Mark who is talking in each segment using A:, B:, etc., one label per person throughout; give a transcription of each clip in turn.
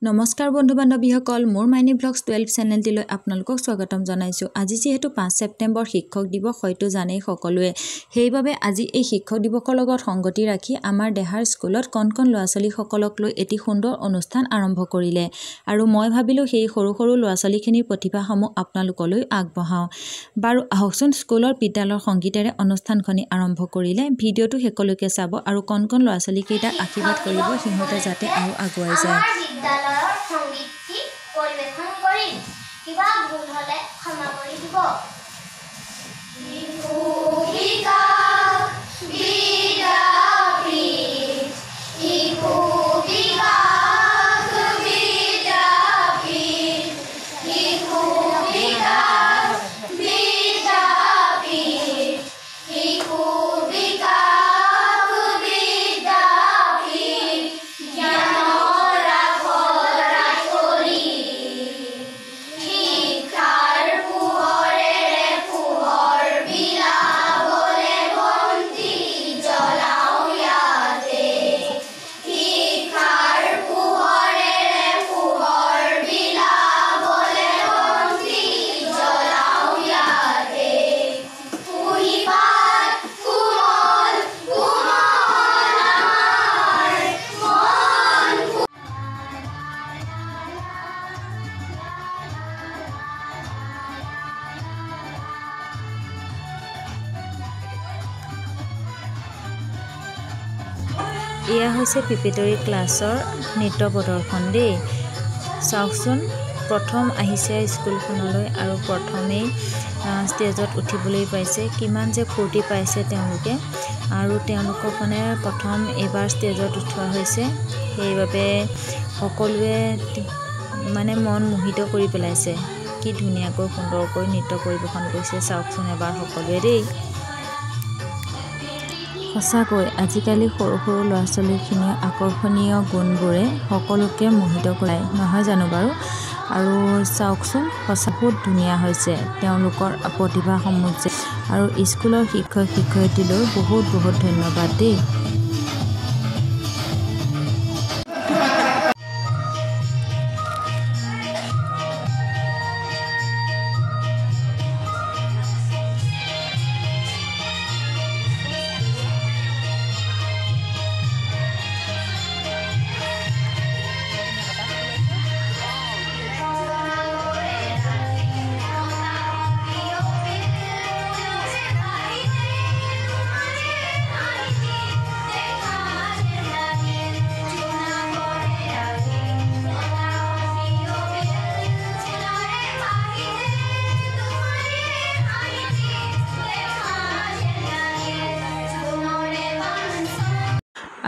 A: নমস্কাৰ বন্ধু বান্ধৱীসকল মোৰ মাইনি ব্লগছ 12 চেনেলটিলৈ আপোনালোকক স্বাগতম জনাইছো। আজি যেহেতু 5 ছেপ্টেম্বৰ শিক্ষক দিৱস হয়তো জানেই সকলোৱে, সেইবাবে আজি এই শিক্ষক দিৱসৰ লগত সংগতি ৰাখি আমাৰ দেহাৰ স্কুলত কণ ল'ৰা ছোৱালীসকলক লৈ এটি সুন্দৰ অনুষ্ঠান আৰম্ভ কৰিলে আৰু মই ভাবিলো সেই সৰু ল'ৰা ছোৱালীখিনিৰ প্ৰতিভাসমূহ আপোনালোকলৈ আগবঢ়াওঁ। বাৰু আহকচোন স্কুলৰ বিদ্যালয়ৰ সংগীতেৰে অনুষ্ঠানখনি আৰম্ভ কৰিলে। ভিডিঅ'টো শেষলৈকে চাব আৰু কণ ল'ৰা ছোৱালীকেইটাক আশীৰ্বাদ কৰিব সিহঁতে যাতে আৰু আগুৱাই যায়।
B: বিদ্যালয়ৰ সংগীতটি পৰিৱেশন কৰিম। কিবা ভুল হলে ক্ষমা কৰি দিব।
A: এয়া হৈছে প্ৰিপেটৰী ক্লাছৰ নৃত্য প্ৰদৰ্শন দেই। চাওকচোন, প্ৰথম আহিছে স্কুলখনলৈ আৰু প্ৰথমেই ষ্টেজত উঠিবলৈ পাইছে। কিমান যে ফূৰ্তি পাইছে তেওঁলোকে, আৰু তেওঁলোকক মানে প্ৰথম এইবাৰ ষ্টেজত উঠোৱা হৈছে, সেইবাবে সকলোৱে মানে মন মোহিত কৰি পেলাইছে। কি ধুনীয়াকৈ সুন্দৰকৈ নৃত্য পৰিৱেশন কৰিছে চাওকচোন এবাৰ সকলোৱে দেই। সঁচাকৈ আজিকালি সৰু ল'ৰা ছোৱালীখিনিৰ আকৰ্ষণীয় গুণবোৰে সকলোকে মোহিত কৰায়, নহয় জানো বাৰু? আৰু চাওকচোন, বহুত ধুনীয়া হৈছে তেওঁলোকৰ প্ৰতিভাসমূহ যে। আৰু স্কুলৰ শিক্ষক শিক্ষয়িত্ৰীলৈ বহুত ধন্যবাদ দেই।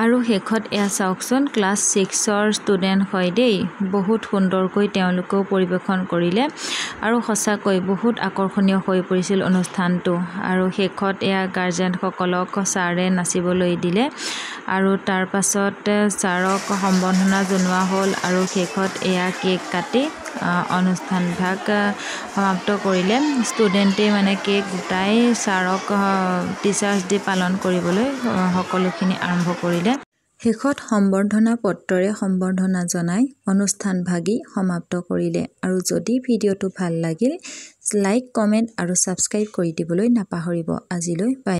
A: আৰু শেষত এয়া চাওকচোন, ক্লাছ 6ৰ ষ্টুডেণ্ট হয় দেই। বহুত সুন্দৰকৈ তেওঁলোকেও পৰিৱেশন কৰিলে আৰু সঁচাকৈ বহুত আকৰ্ষণীয় হৈ পৰিছিল অনুষ্ঠানটো। আৰু শেষত এয়া গাৰ্জেনসকলক ছাৰে নাচিবলৈ দিলে আৰু তাৰ পাছত ছাৰক সম্বৰ্ধনা জনোৱা হ'ল আৰু শেষত এয়া কেক কাটি অনুষ্ঠান ভাগ সমাপ্ত কৰিলে। ষ্টুডেণ্টে মানে কেক গোটাই ছাৰক টিচাৰ্ছ ডে পালন কৰিবলৈ সকলোখিনি আৰম্ভ কৰিলে। শেষত সম্বৰ্ধনা পত্ৰৰে সম্বৰ্ধনা জনাই অনুষ্ঠান ভাগি সমাপ্ত কৰিলে। আৰু যদি ভিডিঅ'টো ভাল লাগিল লাইক, কমেণ্ট আৰু ছাবস্ক্ৰাইব কৰি দিবলৈ নাপাহৰিব। আজিলৈ বাই।